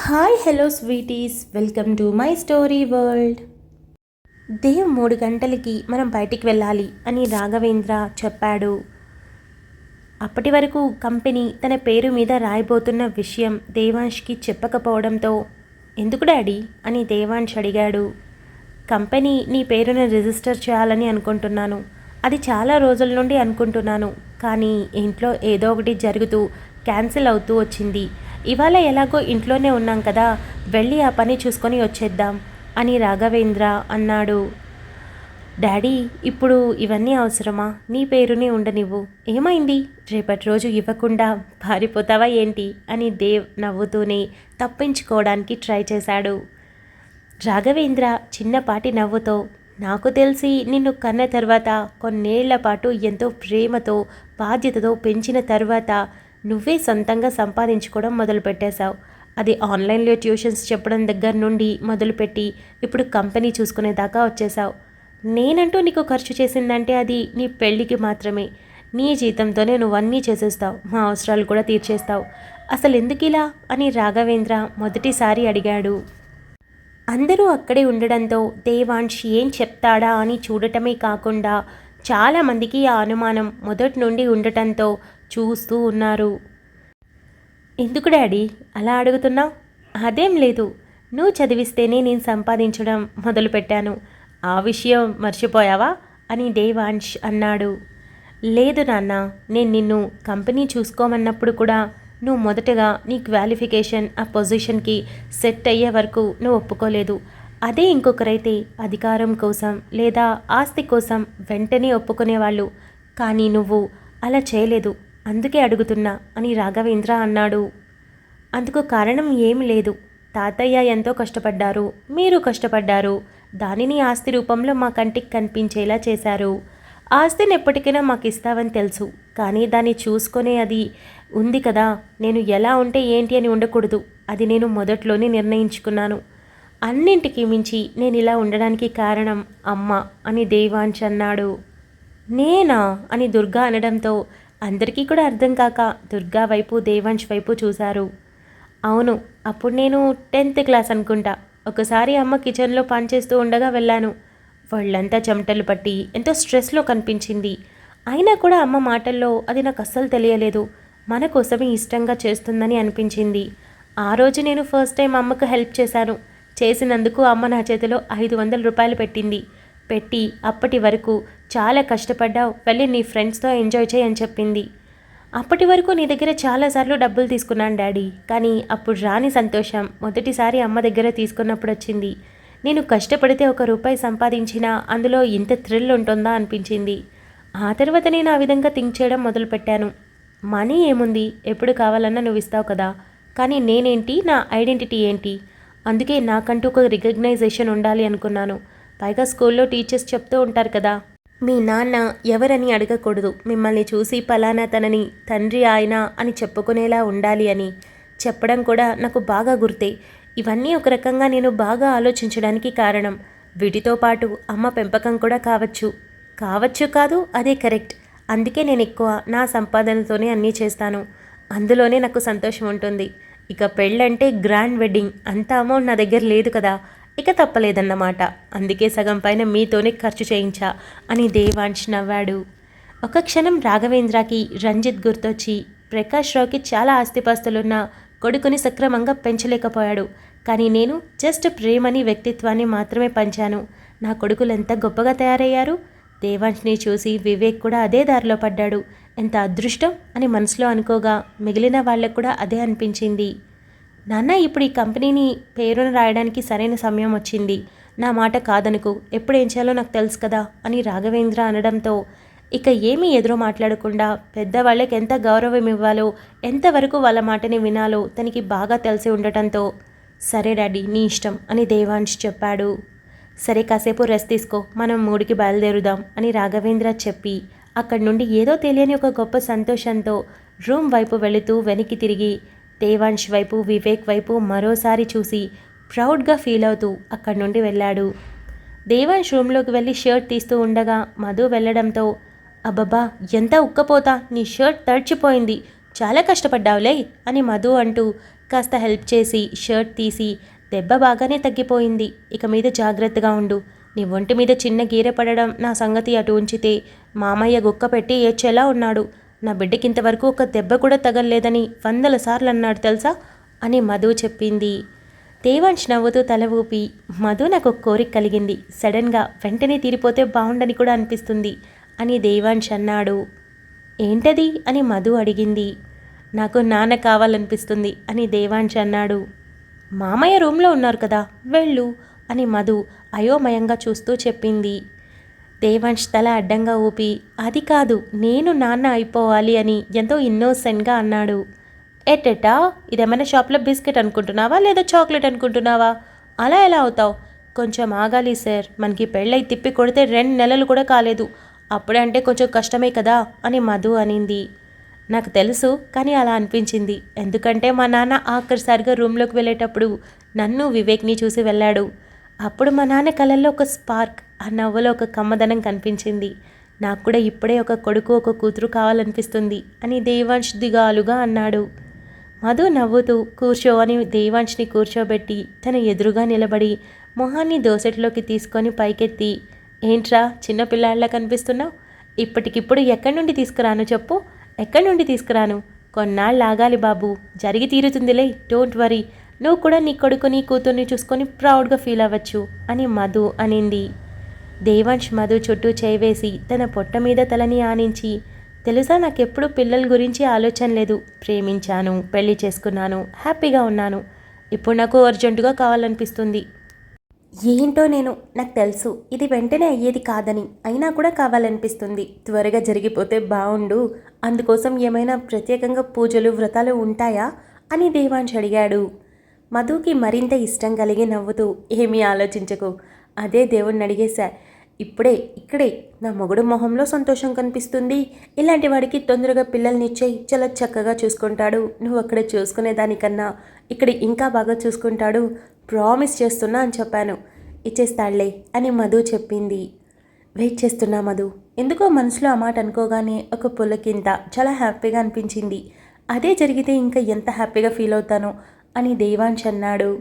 Hi hello sweeties, welcome to my story world. దేవ్ 3 గంటలకి మనం బయటికి వెళ్ళాలి అని రాఘవేంద్ర చెప్పాడు. అప్పటి వరకు కంపెనీ తన పేరు మీద రాయబోతున్న విషయం దేవాంష్కి చెప్పకపోవడంతో, ఎందుకు డాడీ అని దేవాంష్ అడిగాడు. కంపెనీ నీ పేరును రిజిస్టర్ చేయాలని అనుకుంటున్నాను. అది చాలా రోజుల నుండి అనుకుంటున్నాను, కానీ ఇంట్లో ఏదో ఒకటి జరుగుతూ క్యాన్సిల్ అవుతూ వచ్చింది. ఇవాళ ఎలాగో ఇంట్లోనే ఉన్నాం కదా, వెళ్ళి ఆ పని చూసుకొని వచ్చేద్దాం అని రాఘవేంద్ర అన్నాడు. డాడీ, ఇప్పుడు ఇవన్నీ అవసరమా? నీ పేరునే ఉండనివ్వు. ఏమైంది? రేపటి రోజు ఇవ్వకుండా పారిపోతావా ఏంటి అని దేవ్ నవ్వుతూనే తప్పించుకోవడానికి ట్రై చేశాడు. రాఘవేంద్ర చిన్నపాటి నవ్వుతో, నాకు తెలిసి నిన్ను కన్న తర్వాత కొన్నేళ్ల పాటు ఎంతో ప్రేమతో బాధ్యతతో పెంచిన తర్వాత నువ్వే సొంతంగా సంపాదించుకోవడం మొదలుపెట్టేశావు. అది ఆన్లైన్లో ట్యూషన్స్ చెప్పడం దగ్గర నుండి మొదలుపెట్టి ఇప్పుడు కంపెనీ చూసుకునేదాకా వచ్చేసావు. నేనంటూ నీకు ఖర్చు చేసిందంటే అది నీ పెళ్ళికి మాత్రమే. నీ జీతంతోనే నువ్వన్నీ చేసేస్తావు, మా అవసరాలు కూడా తీర్చేస్తావు. అసలు ఎందుకు ఇలా అని రాఘవేంద్ర మొదటిసారి అడిగాడు. అందరూ అక్కడే ఉండడంతో దేవాంష్ ఏం చెప్తాడా అని చూడటమే కాకుండా చాలామందికి ఆ అనుమానం మొదటి నుండి ఉండటంతో చూస్తూ ఉన్నారు. ఎందుకు డాడీ అలా అడుగుతున్నావు? అదేం లేదు, నువ్వు చదివిస్తేనే నేను సంపాదించడం మొదలుపెట్టాను. ఆ విషయం మర్చిపోయావా అని దేవాంష్ అన్నాడు. లేదు నాన్న, నేను నిన్ను కంపెనీ చూసుకోమన్నప్పుడు కూడా నువ్వు మొదటగా నీ క్వాలిఫికేషన్ ఆ పొజిషన్కి సెట్ అయ్యే వరకు నువ్వు ఒప్పుకోలేదు. అదే ఇంకొకరైతే అధికారం కోసం లేదా ఆస్తి కోసం వెంటనే ఒప్పుకునేవాళ్ళు, కానీ నువ్వు అలా చేయలేదు. అందుకే అడుగుతున్నా అని రాఘవేంద్ర అన్నాడు. అందుకు కారణం ఏమి లేదు. తాతయ్య ఎంతో కష్టపడ్డారు, మీరు కష్టపడ్డారు. దానిని ఆస్తి రూపంలో మా కంటికి కనిపించేలా చేశారు. ఆస్తిని ఎప్పటికైనా మాకు ఇస్తావని తెలుసు, కానీ దాన్ని చూసుకునే అది ఉంది కదా. నేను ఎలా ఉంటే ఏంటి అని ఉండకూడదు, అది నేను మొదట్లోనే నిర్ణయించుకున్నాను. అన్నింటికీ మించి నేను ఇలా ఉండడానికి కారణం అమ్మ అని దేవాంశ్ అన్నాడు. నేనా అని దుర్గా అనడంతో అందరికీ కూడా అర్థం కాక దుర్గా వైపు దేవాంశ్ వైపు చూశారు. అవును, అప్పుడు నేను 10th క్లాస్ అనుకుంటా. ఒకసారి అమ్మ కిచెన్లో పనిచేస్తూ ఉండగా వెళ్ళాను. వాళ్ళంతా చెమటలు పట్టి ఎంతో స్ట్రెస్లో కనిపించింది. అయినా కూడా అమ్మ మాటల్లో అది నాకు అస్సలు తెలియలేదు. మన కోసమే ఇష్టంగా చేస్తుందని అనిపించింది. ఆ రోజు నేను ఫస్ట్ టైం అమ్మకు హెల్ప్ చేశాను. చేసినందుకు అమ్మ నా చేతిలో 500 రూపాయలు పెట్టి అప్పటి వరకు చాలా కష్టపడ్డావు, వెళ్ళి నీ ఫ్రెండ్స్తో ఎంజాయ్ చేయి అని చెప్పింది. అప్పటి వరకు నీ దగ్గర చాలాసార్లు డబ్బులు తీసుకున్నాను డాడీ, కానీ అప్పుడు రాని సంతోషం మొదటిసారి అమ్మ దగ్గర తీసుకున్నప్పుడు వచ్చింది. నేను కష్టపడితే 1 రూపాయి సంపాదించినా అందులో ఇంత థ్రిల్ ఉంటుందా అనిపించింది. ఆ తర్వాత నేను ఆ విధంగా థింక్ చేయడం మొదలుపెట్టాను. మనీ ఏముంది, ఎప్పుడు కావాలన్నా నువ్వు ఇస్తావు కదా, కానీ నేనేంటి, నా ఐడెంటిటీ ఏంటి? అందుకే నాకంటూ ఒక రికగ్నైజేషన్ ఉండాలి అనుకున్నాను. పైగా స్కూల్లో టీచర్స్ చెప్తూ ఉంటారు కదా, మీ నాన్న ఎవరని అడగకూడదు, మిమ్మల్ని చూసి పలానా తనని తండ్రి ఆయన అని చెప్పుకునేలా ఉండాలి అని చెప్పడం కూడా నాకు బాగా గుర్తే. ఇవన్నీ ఒక రకంగా నేను బాగా ఆలోచించడానికి కారణం. వీటితో పాటు అమ్మ పెంపకం కూడా కావచ్చు కాదు, అదే కరెక్ట్. అందుకే నేను ఎక్కువ నా సంపాదనతోనే అన్నీ చేస్తాను. అందులోనే నాకు సంతోషం ఉంటుంది. ఇక పెళ్ళంటే గ్రాండ్ వెడ్డింగ్, అంత అమౌంట్ నా దగ్గర లేదు కదా, ఇక తప్పలేదన్నమాట. అందుకే సగం పైన మీతోనే ఖర్చు చేయించా అని దేవాంశ్ నవ్వాడు. ఒక క్షణం రాఘవేంద్రకి రంజిత్ గుర్తొచ్చి, ప్రకాష్ రావుకి చాలా ఆస్తిపాస్తులున్న కొడుకుని సక్రమంగా పెంచలేకపోయాడు, కానీ నేను జస్ట్ ప్రేమని వ్యక్తిత్వాన్ని మాత్రమే పంచాను. నా కొడుకులు ఎంత గొప్పగా తయారయ్యారు. దేవాంష్ని చూసి వివేక్ కూడా అదే దారిలో పడ్డాడు. ఎంత అదృష్టం అని మనసులో అనుకోగా మిగిలిన వాళ్ళకు కూడా అదే అనిపించింది. నాన్న, ఇప్పుడు ఈ కంపెనీని పేరును రాయడానికి సరైన సమయం వచ్చింది. నా మాట కాదనుకు, ఎప్పుడు ఏం చేయాలో నాకు తెలుసు కదా అని రాఘవేంద్ర అనడంతో ఇక ఏమీ ఎదురు మాట్లాడకుండా పెద్దవాళ్ళకి ఎంత గౌరవం ఇవ్వాలో, ఎంతవరకు వాళ్ళ మాటని వినాలో తనకి బాగా తెలిసి ఉండటంతో, సరే డాడీ నీ ఇష్టం అని దేవాంశ్ చెప్పాడు. సరే, కాసేపు రెస్ట్ తీసుకో, మనం 3కి బయలుదేరుదాం అని రాఘవేంద్ర చెప్పి అక్కడి నుండి ఏదో తెలియని ఒక గొప్ప సంతోషంతో రూమ్ వైపు వెళుతూ వెనక్కి తిరిగి దేవాంశ్ వైపు వివేక్ వైపు మరోసారి చూసి ప్రౌడ్గా ఫీల్ అవుతూ అక్కడి నుండి వెళ్ళాడు. దేవాంశ్ రూమ్లోకి వెళ్ళి షర్ట్ తీస్తూ ఉండగా మధు వెళ్ళడంతో, అబ్బబ్బా ఎంత ఉక్కపోతా, నీ షర్ట్ తడిచిపోయింది, చాలా కష్టపడ్డావులే అని మధు అంటూ కాస్త హెల్ప్ చేసి షర్ట్ తీసి, దెబ్బ బాగానే తగ్గిపోయింది, ఇక మీద జాగ్రత్తగా ఉండు, నీ ఒంటి మీద చిన్న గీర పడడం నా సంగతి అటు ఉంచితే మామయ్య గుక్క పెట్టి ఏడ్చేలా ఉన్నాడు. నా బిడ్డకింతవరకు ఒక దెబ్బ కూడా తగలలేదని 100 సార్లు అన్నాడు తెలుసా అని మధు చెప్పింది. దేవాంశ్ నవ్వుతూ తల ఊపి, మధు నాకు ఒక కోరిక కలిగింది, సడన్గా వెంటనే తీరిపోతే బాగుండని కూడా అనిపిస్తుంది అని దేవాంశ్ అన్నాడు. ఏంటది అని మధు అడిగింది. నాకు నాన్న కావాలనిపిస్తుంది అని దేవాంశ్ అన్నాడు. మామయ్య రూమ్లో ఉన్నారు కదా, వెళ్ళు అని మధు అయోమయంగా చూస్తూ చెప్పింది. దేవాంశ్ తల అడ్డంగా ఊపి, అది కాదు, నేను నాన్న అయిపోవాలి అని ఎంతో ఇన్నోసెంట్గా అన్నాడు. ఎట్టెట్టా, ఇదేమైనా షాప్లో బిస్కెట్ అనుకుంటున్నావా లేదా చాక్లెట్ అనుకుంటున్నావా? అలా ఎలా అవుతావు? కొంచెం ఆగాలి సార్, మనకి పెళ్ళై తిప్పి కొడితే 2 నెలలు కూడా కాలేదు, అప్పుడే అంటే కొంచెం కష్టమే కదా అని మధు అనింది. నాకు తెలుసు, కానీ అలా అనిపించింది, ఎందుకంటే మా నాన్న ఆఖరిసారిగా రూమ్లోకి వెళ్ళేటప్పుడు నన్ను వివేక్ని చూసి వెళ్ళాడు. అప్పుడు మా నాన్న కళ్ళల్లో ఒక స్పార్క్, ఆ నవ్వులో ఒక కమ్మదనం కనిపించింది. నాకు కూడా ఇప్పుడే ఒక కొడుకు ఒక కూతురు కావాలనిపిస్తుంది అని దేవాంశ్ దిగాలుగా అన్నాడు. మధు నవ్వుతూ కూర్చో అని దేవాంశ్ని కూర్చోబెట్టి తన ఎదురుగా నిలబడి మొహాన్ని దోసెట్లోకి తీసుకొని పైకెత్తి, ఏంట్రా చిన్నపిల్లాళ్ళ కనిపిస్తున్నావు? ఇప్పటికిప్పుడు ఎక్కడి నుండి తీసుకురాను చెప్పు, ఎక్కడి నుండి తీసుకురాను? కొన్నాళ్ళు ఆగాలి బాబు, జరిగి తీరుతుందిలే, డోంట్ వరీ, నువ్వు కూడా నీ కొడుకుని కూతుర్ని చూసుకొని ప్రౌడ్గా ఫీల్ అవ్వచ్చు అని మధు అనింది. దేవాంశ్ మధు చుట్టూ చేయివేసి తన పొట్ట మీద తలని ఆనించి, తెలుసా, నాకెప్పుడు పిల్లల గురించి ఆలోచన లేదు, ప్రేమించాను, పెళ్లి చేసుకున్నాను, హ్యాపీగా ఉన్నాను, ఇప్పుడు నాకు అర్జెంటుగా కావాలనిపిస్తుంది. ఏంటో నాకు తెలుసు ఇది వెంటనే అయ్యేది కాదని, అయినా కూడా కావాలనిపిస్తుంది, త్వరగా జరిగిపోతే బాగుండు, అందుకోసం ఏమైనా ప్రత్యేకంగా పూజలు వ్రతాలు ఉంటాయా అని దేవాంశ్ అడిగాడు. మధుకి మరింత ఇష్టం కలిగి నవ్వుతూ, ఏమీ ఆలోచించకు, అదే దేవుణ్ణి అడిగేశా, ఇక్కడే నా మొగుడు మొహంలో సంతోషం కనిపిస్తుంది, ఇలాంటి వాడికి తొందరగా పిల్లల్నిచ్చేయి, చాలా చక్కగా చూసుకుంటాడు, నువ్వు అక్కడ చూసుకునేదానికన్నా ఇక్కడ ఇంకా బాగా చూసుకుంటాడు, ప్రామిస్ చేస్తున్నా అని చెప్పాను, ఇచ్చేస్తాడులే అని మధు చెప్పింది. వెయిట్ చేస్తున్నా మధు, ఎందుకో మనసులో ఆ మాట అనుకోగానే ఒక పులకింత చాలా హ్యాపీగా అనిపించింది, అదే జరిగితే ఇంకా ఎంత హ్యాపీగా ఫీల్ అవుతానో అని దేవాంశ్ అన్నాడు.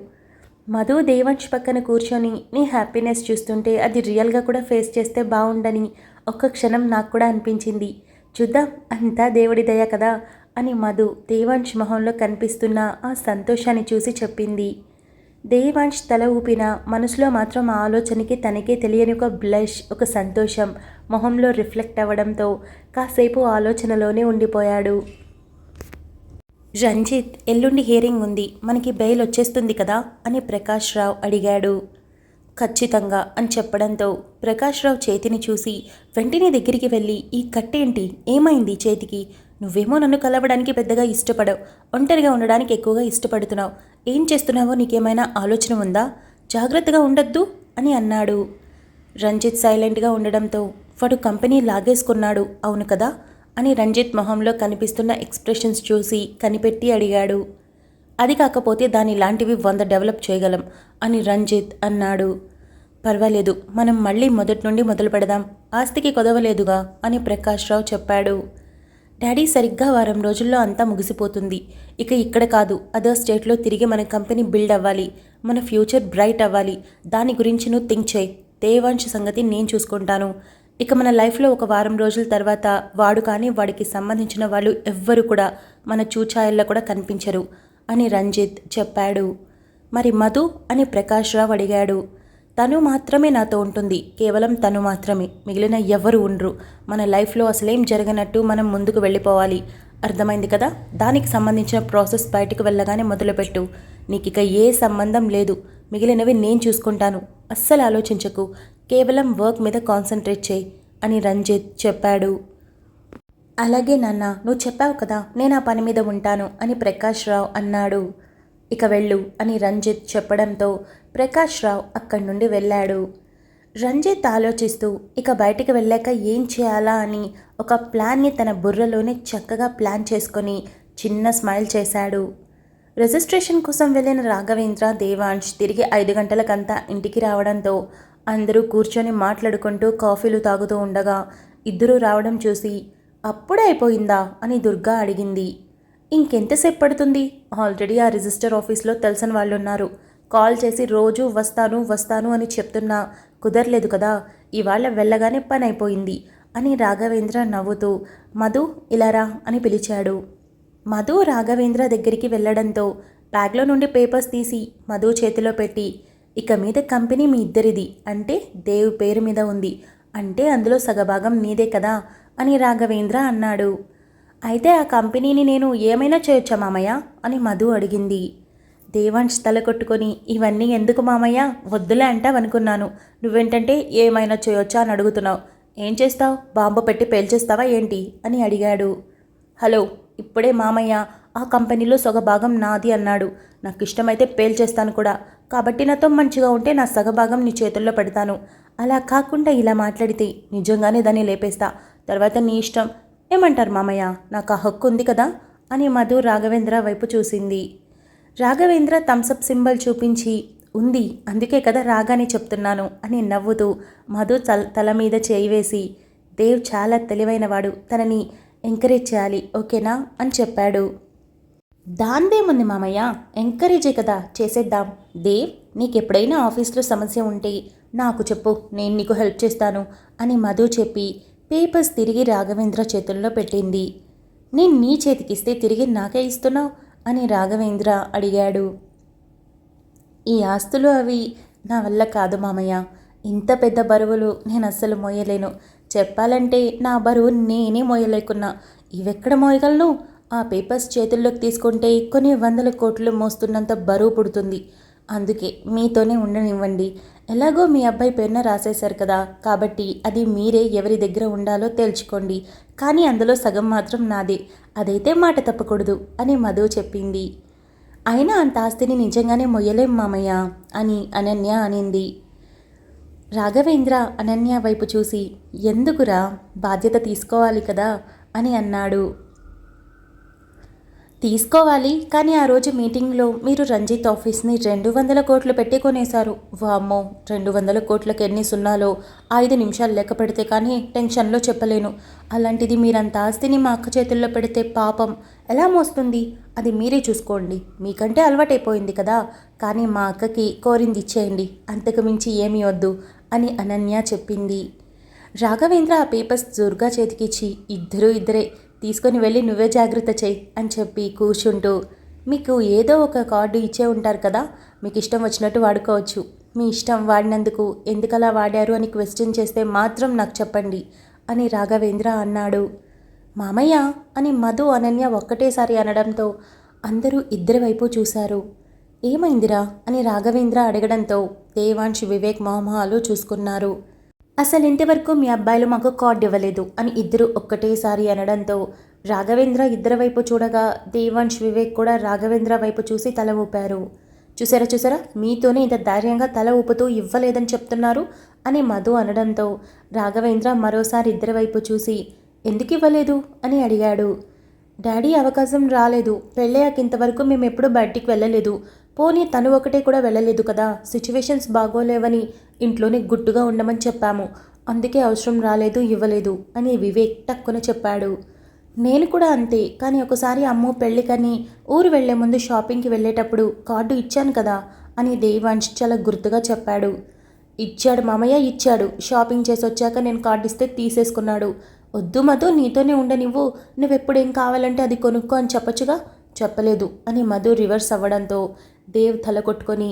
మధు దేవాంశ్ పక్కన కూర్చొని నీ హ్యాపీనెస్ చూస్తుంటే అది రియల్గా కూడా ఫేస్ చేస్తే బాగుండని ఒక్క క్షణం నాకు కూడా అనిపించింది, చూద్దాం, అంతా దేవుడి దయ కదా అని మధు దేవాంశ్ మొహంలో కనిపిస్తున్న ఆ సంతోషాన్ని చూసి చెప్పింది. దేవాంశ్ తల ఊపిన మనసులో మాత్రం ఆ ఆలోచనకి తనకే తెలియని ఒక బ్లష్, ఒక సంతోషం మొహంలో రిఫ్లెక్ట్ అవ్వడంతో కాసేపు ఆలోచనలోనే ఉండిపోయాడు. రంజిత్, ఎల్లుండి హియరింగ్ ఉంది, మనకి బెయిల్ వచ్చేస్తుంది కదా అని ప్రకాష్ రావు అడిగాడు. ఖచ్చితంగా అని చెప్పడంతో ప్రకాష్ రావు చేతిని చూసి వెంటనే దగ్గరికి వెళ్ళి, ఈ కట్టేంటి, ఏమైంది చేతికి? నువ్వేమో నన్ను కలవడానికి పెద్దగా ఇష్టపడవు, ఒంటరిగా ఉండడానికి ఎక్కువగా ఇష్టపడుతున్నావు, ఏం చేస్తున్నావో నీకేమైనా ఆలోచన ఉందా? జాగ్రత్తగా ఉండొద్దు అని అన్నాడు. రంజిత్ సైలెంట్గా ఉండడంతో, వాడు కంపెనీ లాగేసుకున్నాడు అవును కదా అని రంజిత్ మొహంలో కనిపిస్తున్న ఎక్స్ప్రెషన్స్ చూసి కనిపెట్టి అడిగాడు. అది కాకపోతే దాని లాంటివి 100 డెవలప్ చేయగలం అని రంజిత్ అన్నాడు. పర్వాలేదు, మనం మళ్ళీ మొదటి నుండి మొదలు పెడదాం, ఆస్తికి కొదవలేదుగా అని ప్రకాష్ రావు చెప్పాడు. డాడీ, సరిగ్గా వారం రోజుల్లో అంతా ముగిసిపోతుంది, ఇక ఇక్కడ కాదు అదర్ స్టేట్లో తిరిగి మన కంపెనీ బిల్డ్ అవ్వాలి, మన ఫ్యూచర్ బ్రైట్ అవ్వాలి, దాని గురించి నువ్వు థింక్ చేయి, దేవాంశ్ సంగతి నేను చూసుకుంటాను, ఇక మన లైఫ్లో ఒక వారం రోజుల తర్వాత వాడు కానీ వాడికి సంబంధించిన వాళ్ళు ఎవ్వరు కూడా మన చూచాయల్లో కూడా కనిపించరు అని రంజిత్ చెప్పాడు. మరి మధు అని ప్రకాష్ రావు అడిగాడు. తను మాత్రమే నాతో ఉంటుంది, కేవలం తను మాత్రమే, మిగిలిన ఎవరు ఉండరు, మన లైఫ్లో అసలేం జరగనట్టు మనం ముందుకు వెళ్ళిపోవాలి, అర్థమైంది కదా? దానికి సంబంధించిన ప్రాసెస్ బయటకు వెళ్ళగానే మొదలుపెట్టు, నీకు ఇక ఏ సంబంధం లేదు, మిగిలినవి నేను చూసుకుంటాను, అస్సలు ఆలోచించకు, కేవలం వర్క్ మీద కాన్సన్ట్రేట్ చేయి అని రంజిత్ చెప్పాడు. అలాగే నాన్న, నువ్వు చెప్పావు కదా, నేను ఆ పని మీద ఉంటాను అని ప్రకాష్ రావు అన్నాడు. ఇక వెళ్ళు అని రంజిత్ చెప్పడంతో ప్రకాష్ రావు అక్కడి నుండి వెళ్ళాడు. రంజిత్ ఆలోచిస్తూ ఇక బయటికి వెళ్ళాక ఏం చేయాలా అని ఒక ప్లాన్ని తన బుర్రలోనే చక్కగా ప్లాన్ చేసుకొని చిన్న స్మైల్ చేశాడు. రిజిస్ట్రేషన్ కోసం వెళ్ళిన రాఘవేంద్ర, దేవాంశ్ తిరిగి 5 గంటలకంతా ఇంటికి రావడంతో అందరూ కూర్చొని మాట్లాడుకుంటూ కాఫీలు తాగుతూ ఉండగా ఇద్దరూ రావడం చూసి, అప్పుడే అయిపోయిందా అని దుర్గా అడిగింది. ఇంకెంతసేపు పడుతుంది? ఆల్రెడీ ఆ రిజిస్టర్ ఆఫీస్లో తెలిసిన వాళ్ళు ఉన్నారు. కాల్ చేసి రోజు వస్తాను వస్తాను అని చెప్తున్నా కుదరలేదు కదా. ఇవాళ వెళ్ళగానే పని అయిపోయింది అని రాఘవేంద్ర నవ్వుతూ మధు ఇలారా అని పిలిచాడు. మధు రాఘవేంద్ర దగ్గరికి వెళ్ళడంతో బ్యాగ్లో నుండి పేపర్స్ తీసి మధు చేతిలో పెట్టి, ఇక మీద కంపెనీ మీ ఇద్దరిది, అంటే దేవ్ పేరు మీద ఉంది, అంటే అందులో సగభాగం నీదే కదా అని రాఘవేంద్ర అన్నాడు. అయితే ఆ కంపెనీని నేను ఏమైనా చేయొచ్చా మామయ్య అని మధు అడిగింది. దేవాంశ్ తల కొట్టుకొని, ఇవన్నీ ఎందుకు మామయ్య, వద్దులే అంటావనుకున్నాను. నువ్వేంటంటే ఏమైనా చేయొచ్చా అని అడుగుతున్నావు. ఏం చేస్తావు? బాంబు పెట్టి పేల్చేస్తావా ఏంటి అని అడిగాడు. హలో, ఇప్పుడే మామయ్య ఆ కంపెనీలో సగభాగం నాది అన్నాడు. నాకు ఇష్టమైతే పేల్చేస్తాను కూడా. కాబట్టి నాతో మంచిగా ఉంటే నా సగభాగం నీ చేతుల్లో పెడతాను. అలా కాకుండా ఇలా మాట్లాడితే నిజంగానే దాన్ని లేపేస్తా. తర్వాత నీ ఇష్టం. ఏమంటారు మామయ్య? నాకు ఆ హక్కు ఉంది కదా అని మధు రాఘవేంద్ర వైపు చూసింది. రాఘవేంద్ర థమ్సప్ సింబల్ చూపించి, ఉంది, అందుకే కదా రాగానే చెప్తున్నాను అని నవ్వుతూ మధు తల మీద చేయి వేసి, దేవ్ చాలా తెలివైనవాడు, తనని ఎంకరేజ్ చేయాలి, ఓకేనా అని చెప్పాడు. దాందేముంది మామయ్య, ఎంకరేజే కదా, చేసేద్దాం. దేవ్, నీకెప్పుడైనా ఆఫీస్లో సమస్య ఉంటే నాకు చెప్పు, నేను నీకు హెల్ప్ చేస్తాను అని మధు చెప్పి పేపర్స్ తిరిగి రాఘవేంద్ర చేతుల్లో పెట్టింది. నేను నీ చేతికిస్తే తిరిగి నాకే ఇస్తున్నావు అని రాఘవేంద్ర అడిగాడు. ఈ ఆస్తులు అవి నా వల్ల కాదు మామయ్య. ఇంత పెద్ద బరువులు నేను అస్సలు మోయలేను. చెప్పాలంటే నా బరువు నేనే మోయలేకున్నా. ఇవెక్కడ మోయగలను? ఆ పేపర్స్ చేతుల్లోకి తీసుకుంటే కొన్ని 100 కోట్లు మోస్తున్నంత బరువు పుడుతుంది. అందుకే మీతోనే ఉండనివ్వండి. ఎలాగో మీ అబ్బాయి పేరున రాసేశారు కదా, కాబట్టి అది మీరే ఎవరి దగ్గర ఉండాలో తేల్చుకోండి. కానీ అందులో సగం మాత్రం నాదే, అదైతే మాట తప్పకూడదు అని మధు చెప్పింది. అయినా అంత ఆస్తిని నిజంగానే మొయ్యలేం మామయ్య అని అనన్య అనింది. రాఘవేంద్ర అనన్య వైపు చూసి, ఎందుకురా, బాధ్యత తీసుకోవాలి కదా అని అన్నాడు. తీసుకోవాలి, కానీ ఆ రోజు మీటింగ్లో మీరు రంజిత్ ఆఫీస్ని 200 కోట్లు పెట్టి కొనేశారు. వామ్మో, 200 కోట్లకి ఎన్ని సున్నాలో 5 నిమిషాలు లెక్క పెడితే కానీ టెన్షన్లో చెప్పలేను. అలాంటిది మీరంత ఆస్తిని మా అక్క చేతుల్లో పెడితే పాపం ఎలా మోస్తుంది? అది మీరే చూసుకోండి. మీకంటే అలవాటైపోయింది కదా. కానీ మా అక్కకి కోరింది ఇచ్చేయండి, అంతకు మించి ఏమీ వద్దు అని అనన్య చెప్పింది. రాఘవేంద్ర ఆ పేపర్స్ దుర్గా చేతికిచ్చి, ఇద్దరే తీసుకొని వెళ్ళి నువ్వే జాగ్రత్త చేయి అని చెప్పి కూర్చుంటూ, మీకు ఏదో ఒక కార్డు ఇచ్చే ఉంటారు కదా, మీకు ఇష్టం వచ్చినట్టు వాడుకోవచ్చు. మీ ఇష్టం, వాడినందుకు ఎందుకలా వాడారు అని క్వశ్చన్ చేస్తే మాత్రం నాకు చెప్పండి అని రాఘవేంద్ర అన్నాడు. మామయ్య అని మధు అనన్య ఒక్కటేసారి అనడంతో అందరూ ఇద్దరి వైపు చూశారు. ఏమైందిరా అని రాఘవేంద్ర అడగడంతో దేవాంశ్, వివేక్ మొహమాలు చూసుకున్నారు. అసలు ఇంతవరకు మీ అబ్బాయిలు మాకు కార్డు ఇవ్వలేదు అని ఇద్దరు ఒక్కటేసారి అనడంతో రాఘవేంద్ర ఇద్దరి వైపు చూడగా దేవాంశ్, వివేక్ కూడా రాఘవేంద్ర వైపు చూసి తల ఊపారు. చూసారా, మీతోనే ఇంత ధైర్యంగా తల ఊపుతూ ఇవ్వలేదని చెప్తున్నారు అని మధు అనడంతో రాఘవేంద్ర మరోసారి ఇద్దరి వైపు చూసి, ఎందుకు ఇవ్వలేదు అని అడిగాడు. డాడీ అవకాశం రాలేదు, పెళ్ళయ్యాక ఇంతవరకు మేము ఎప్పుడూ బయటికి వెళ్ళలేదు. పోనీ తను ఒకటే కూడా వెళ్ళలేదు కదా, సిచ్యువేషన్స్ బాగోలేవని ఇంట్లోనే గుట్టుగా ఉండమని చెప్పాము. అందుకే అవసరం రాలేదు, ఇవ్వలేదు అని వివేక్ టక్కున చెప్పాడు. నేను కూడా అంతే, కానీ ఒకసారి అమ్ము పెళ్ళికని ఊరు వెళ్లే ముందు షాపింగ్కి వెళ్ళేటప్పుడు కార్డు ఇచ్చాను కదా అని దేవాంశ్ చాలా గుర్తుగా చెప్పాడు. ఇచ్చాడు మామయ్య, ఇచ్చాడు. షాపింగ్ చేసి వచ్చాక నేను కార్డు ఇస్తే తీసేసుకున్నాడు. వద్దు మధు, నీతోనే ఉండనివ్వు, నువ్వెప్పుడేం కావాలంటే అది కొనుక్కో అని చెప్పచ్చుగా. చెప్పలేదు అని మధు రివర్స్ అవ్వడంతో దేవ్ తల కొట్టుకొని,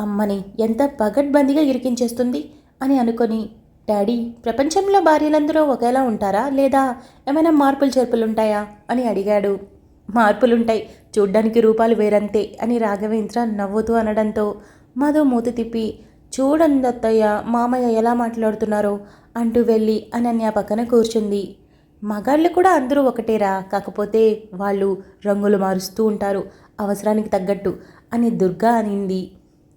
అమ్మని ఎంత పగడ్బందీగా ఇరికించేస్తుంది అని అనుకొని, డాడీ, ప్రపంచంలో భార్యలందరూ ఒకేలా ఉంటారా, లేదా ఏమైనా మార్పులు చేర్పులుంటాయా అని అడిగాడు. మార్పులుంటాయి, చూడ్డానికి రూపాలు వేరంతే అని రాఘవేంద్ర నవ్వుతూ అనడంతో మధు మూతి తిప్పి, చూడందత్తయ్య మామయ్య ఎలా మాట్లాడుతున్నారో అంటూ వెళ్ళి అనన్య పక్కన కూర్చుంది. మగాళ్ళు కూడా అందరూ ఒకటేరా, కాకపోతే వాళ్ళు రంగులు మారుస్తూ ఉంటారు అవసరానికి తగ్గట్టు అని దుర్గా అనింది.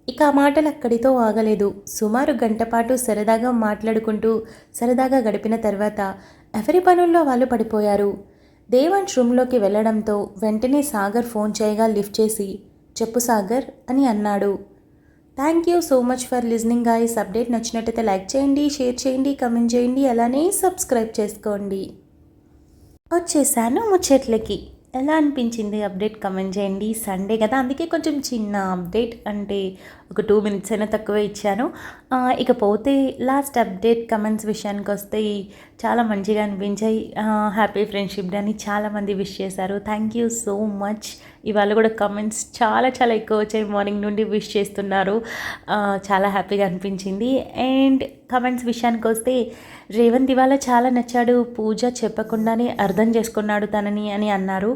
ఇక ఆ మాటలు అక్కడితో ఆగలేదు. సుమారు గంటపాటు సరదాగా మాట్లాడుకుంటూ సరదాగా గడిపిన తర్వాత ఎవరి పనుల్లో వాళ్ళు పడిపోయారు. దేవాంశ్ రూమ్లోకి వెళ్ళడంతో వెంటనే సాగర్ ఫోన్ చేయగా లిఫ్ట్ చేసి, చెప్పు సాగర్ అని అన్నాడు. Thank you so much for listening guys. Update నచ్చినట్టయితే లైక్ చేయండి, షేర్ చేయండి, కమెంట్ చేయండి, అలానే సబ్స్క్రైబ్ చేసుకోండి. వచ్చేసాను ముచ్చట్లకి. ఎలా అనిపించింది అప్డేట్ కమెంట్ చేయండి. సండే కదా, అందుకే కొంచెం చిన్న అప్డేట్, అంటే ఒక 2 మినిట్స్ అయినా తక్కువే ఇచ్చాను. ఇకపోతే లాస్ట్ అప్డేట్ కమెంట్స్ విషయానికి వస్తే చాలా మంచిగా అనిపించాయి. హ్యాపీ ఫ్రెండ్షిప్ డే అని చాలామంది విష్ చేశారు. Thank you so much. ఇవాళ కూడా కమెంట్స్ చాలా చాలా ఎక్కువ వచ్చాయి. మార్నింగ్ నుండి విష్ చేస్తున్నారు. చాలా హ్యాపీగా అనిపించింది. అండ్ కమెంట్స్ విషయానికి వస్తే రేవంత్ ఇవాళ చాలా నచ్చాడు, పూజ చెప్పకుండానే అర్థం చేసుకున్నాడు తనని అని అన్నారు.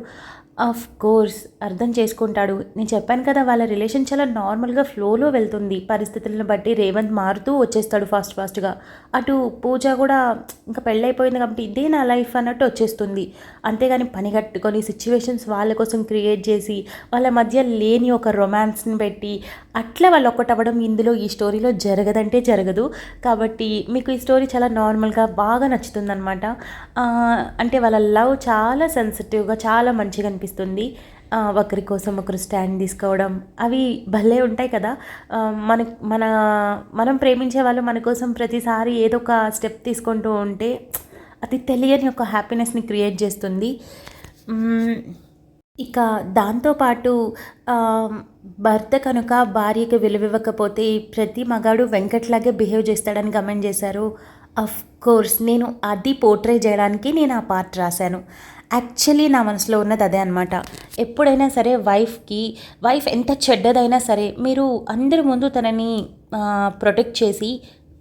ఆఫ్ కోర్స్ అర్థం చేసుకుంటాడు. నేను చెప్పాను కదా, వాళ్ళ రిలేషన్ చాలా నార్మల్గా ఫ్లోలో వెళ్తుంది. పరిస్థితులను బట్టి రేవంత్ మారుతూ వచ్చేస్తాడు ఫాస్ట్గా. అటు పూజ కూడా ఇంకా పెళ్ళైపోయింది కాబట్టి ఇదే నా లైఫ్ అన్నట్టు వచ్చేస్తుంది. అంతేగాని పని కట్టుకొని సిచ్యువేషన్స్ వాళ్ళ కోసం క్రియేట్ చేసి వాళ్ళ మధ్య లేని ఒక రొమాన్స్ని పెట్టి అట్లా వాళ్ళు ఒక్కటవ్వడం ఇందులో ఈ స్టోరీలో జరగదంటే జరగదు. కాబట్టి మీకు ఈ స్టోరీ చాలా నార్మల్గా బాగా నచ్చుతుందన్నమాట. అంటే వాళ్ళ లవ్ చాలా సెన్సిటివ్గా చాలా మంచిగా అనిపిస్తుంది. ఒకరి కోసం ఒకరు స్టాండ్ తీసుకోవడం అవి భలే ఉంటాయి కదా. మన మన మనం ప్రేమించే వాళ్ళు మన కోసం ప్రతిసారి ఏదో ఒక స్టెప్ తీసుకుంటూ ఉంటే అది తెలియని ఒక హ్యాపీనెస్ని క్రియేట్ చేస్తుంది. ఇక దాంతోపాటు భర్త కనుక భార్యకు విలువివ్వకపోతే ప్రతి మగాడు వెంకట్లాగే బిహేవ్ చేస్తాడని కమెంట్ చేశారు. అఫ్ కోర్స్ నేను అది పోర్ట్రే చేయడానికి నేను ఆ పార్ట్ రాశాను. యాక్చువల్లీ నా మనసులో ఉన్నది అదే అనమాట. ఎప్పుడైనా సరే వైఫ్ ఎంత చెడ్డదైనా సరే మీరు అందరి ముందు తనని ప్రొటెక్ట్ చేసి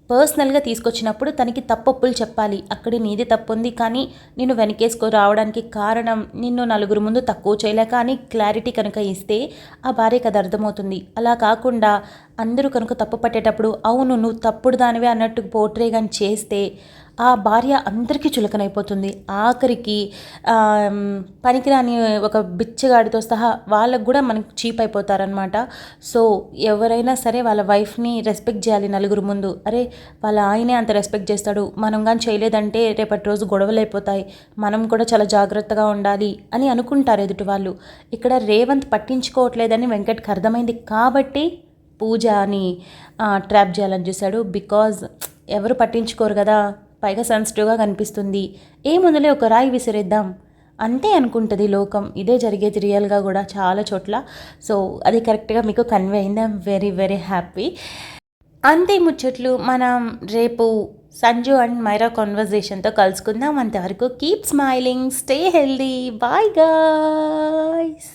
పర్సనల్గా తీసుకొచ్చినప్పుడు తనకి తప్పొప్పులు చెప్పాలి. అక్కడి నీది తప్పు ఉంది, కానీ నిన్ను వెనకేసుకో రావడానికి కారణం నిన్ను నలుగురు ముందు తక్కువ చేయలేక అని క్లారిటీ కనుక ఇస్తే ఆ భార్యకి అది అర్థమవుతుంది. అలా కాకుండా అందరూ కనుక తప్పు పట్టేటప్పుడు అవును నువ్వు తప్పుడు దానివే అన్నట్టు పోర్ట్రే కానీ చేస్తే ఆ భార్య అందరికీ చులకనైపోతుంది. ఆఖరికి పనికిరాని ఒక బిచ్చగాడితో సహా వాళ్ళకు కూడా మనకి చీప్ అయిపోతారనమాట. సో ఎవరైనా సరే వాళ్ళ వైఫ్ని రెస్పెక్ట్ చేయాలి నలుగురు ముందు. అరే వాళ్ళ ఆయనే అంత రెస్పెక్ట్ చేస్తాడు, మనం కానీ చేయలేదంటే రేపటి రోజు గొడవలు అయిపోతాయి, మనం కూడా చాలా జాగ్రత్తగా ఉండాలి అని అనుకుంటారు ఎదుటి వాళ్ళు. ఇక్కడ రేవంత్ పట్టించుకోవట్లేదని వెంకట్కి అర్థమైంది కాబట్టి పూజని ట్రాప్ చేయాలని చూశాడు. బికాజ్ ఎవరు పట్టించుకోరు కదా, పైగా సెన్సిటివ్గా కనిపిస్తుంది. ఏముందులే ఒక రాయి విసిరేద్దాం అంతే అనుకుంటుంది లోకం. ఇదే జరిగేది రియల్గా కూడా చాలా చోట్ల. సో అది కరెక్ట్గా మీకు కన్వే అయింది. I'm very very happy. అంతే ముచ్చట్లు. మనం రేపు సంజు అండ్ మైరా కాన్వర్జేషన్తో కలుసుకుందాం. అంతవరకు keep smiling, stay healthy, bye guys.